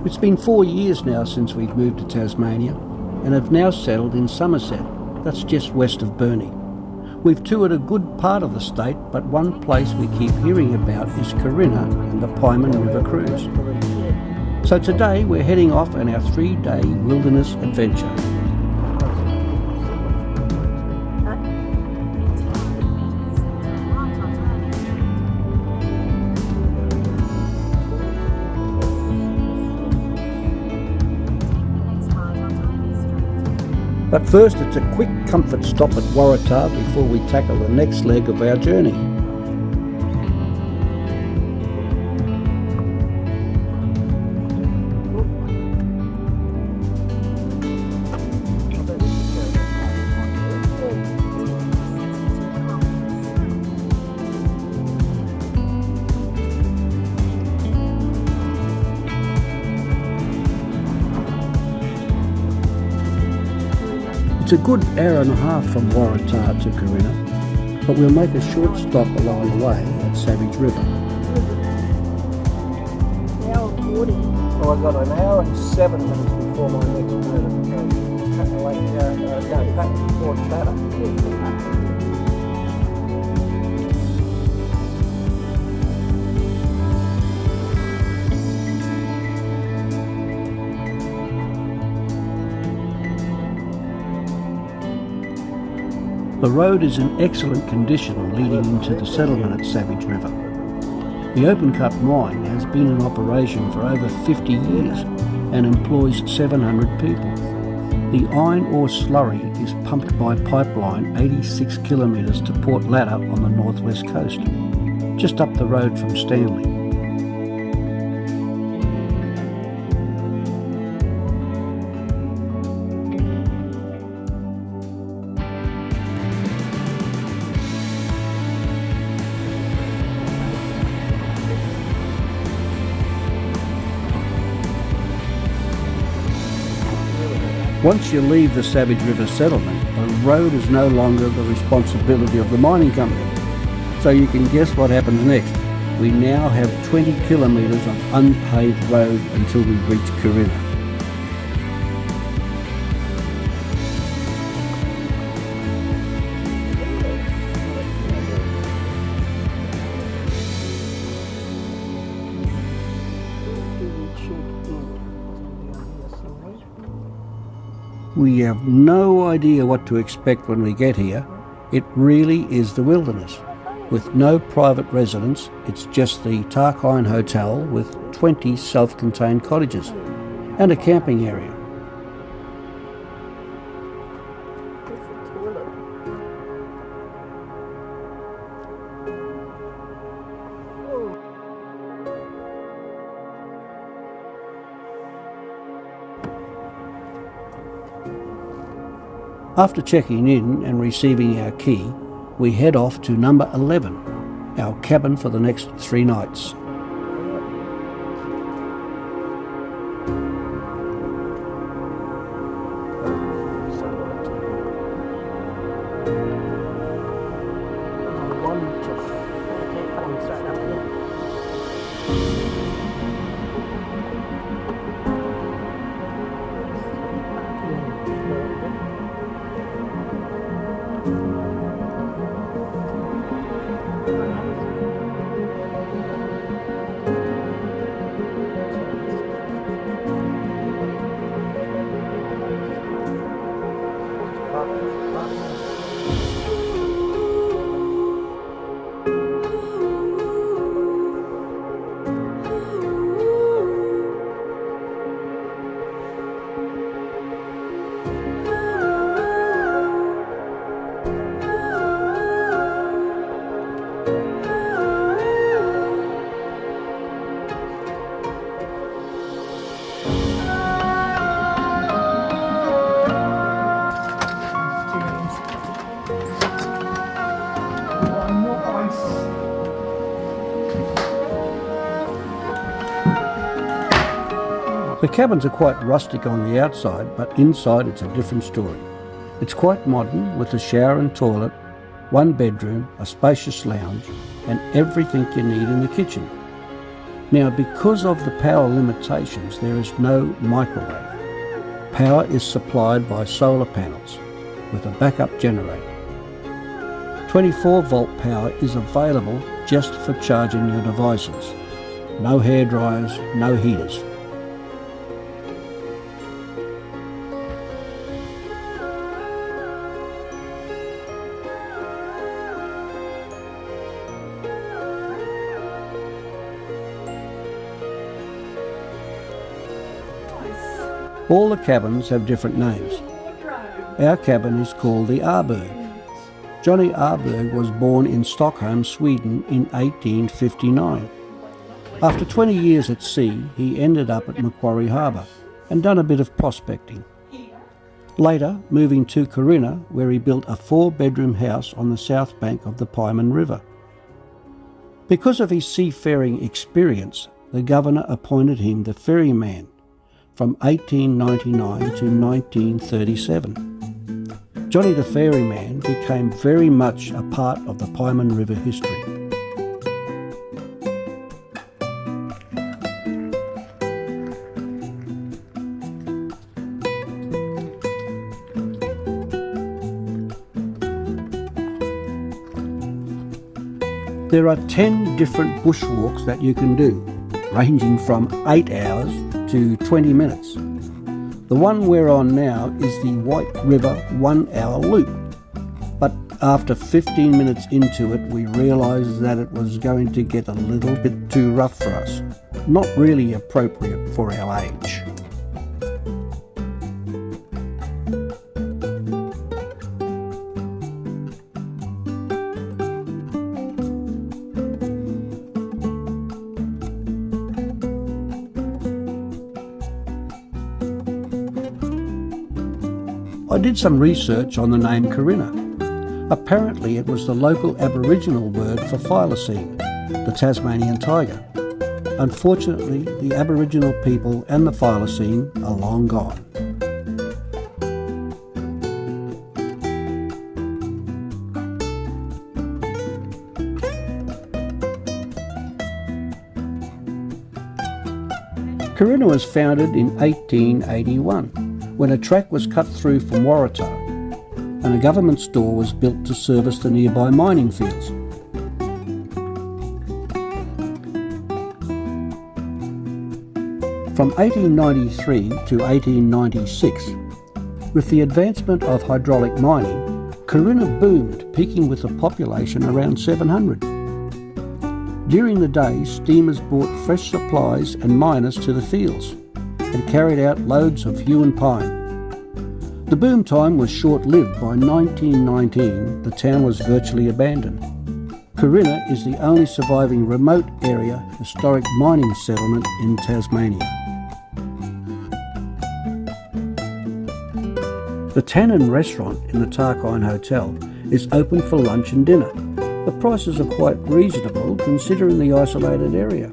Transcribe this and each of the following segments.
It's been 4 years now since we've moved to Tasmania and have now settled in Somerset, that's just west of Burnie. We've toured a good part of the state, but one place we keep hearing about is Corinna and the Pieman River Cruise. So today we're heading off on our 3-day wilderness adventure. But first it's a quick comfort stop at Waratah before we tackle the next leg of our journey. It's a good hour and a half from Waratah to Corinna, but we'll make a short stop along the way at Savage River. Well, I've got an hour and 7 minutes before my next notification. The road is in excellent condition leading into the settlement at Savage River. The open-cut mine has been in operation for over 50 years and employs 700 people. The iron ore slurry is pumped by pipeline 86 kilometres to Port Ladder on the northwest coast, just up the road from Stanley. Once you leave the Savage River settlement, the road is no longer the responsibility of the mining company. So you can guess what happens next. We now have 20 kilometres of unpaved road until we reach Corinna. We have no idea what to expect when we get here. It really is the wilderness. With no private residence, it's just the Tarkine Hotel with 20 self-contained cottages and a camping area. After checking in and receiving our key, we head off to number 11, our cabin for the next 3 nights. The cabins are quite rustic on the outside, but inside it's a different story. It's quite modern with a shower and toilet, 1 bedroom, a spacious lounge, and everything you need in the kitchen. Now, because of the power limitations, there is no microwave. Power is supplied by solar panels with a backup generator. 24-volt power is available just for charging your devices. No hair dryers, no heaters. All the cabins have different names. Our cabin is called the Arberg. Johnny Arberg was born in Stockholm, Sweden in 1859. After 20 years at sea, he ended up at Macquarie Harbour and done a bit of prospecting. Later, moving to Corinna, where he built a 4-bedroom house on the south bank of the Pieman River. Because of his seafaring experience, the governor appointed him the ferryman from 1899 to 1937. Johnny the ferryman became very much a part of the Pieman River history. There are 10 different bushwalks that you can do, ranging from 8 hours to 20 minutes. The one we're on now is the White River 1 hour loop, but after 15 minutes into it we realised that it was going to get a little bit too rough for us, not really appropriate for our age. I did some research on the name Corinna. Apparently it was the local Aboriginal word for thylacine, the Tasmanian tiger. Unfortunately, the Aboriginal people and the thylacine are long gone. Corinna was founded in 1881. When a track was cut through from Waratah and a government store was built to service the nearby mining fields. From 1893 to 1896, with the advancement of hydraulic mining, Corinna boomed, peaking with a population around 700. During the day, steamers brought fresh supplies and miners to the fields and carried out loads of hew and pine. The boom time was short-lived. By 1919, the town was virtually abandoned. Corinna is the only surviving remote area historic mining settlement in Tasmania. The Tannin restaurant in the Tarkine Hotel is open for lunch and dinner. The prices are quite reasonable considering the isolated area.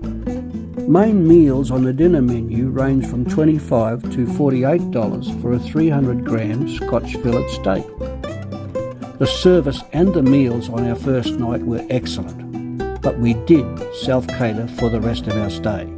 Main meals on the dinner menu range from $25 to $48 for a 300-gram Scotch fillet steak. The service and the meals on our first night were excellent, but we did self-cater for the rest of our stay.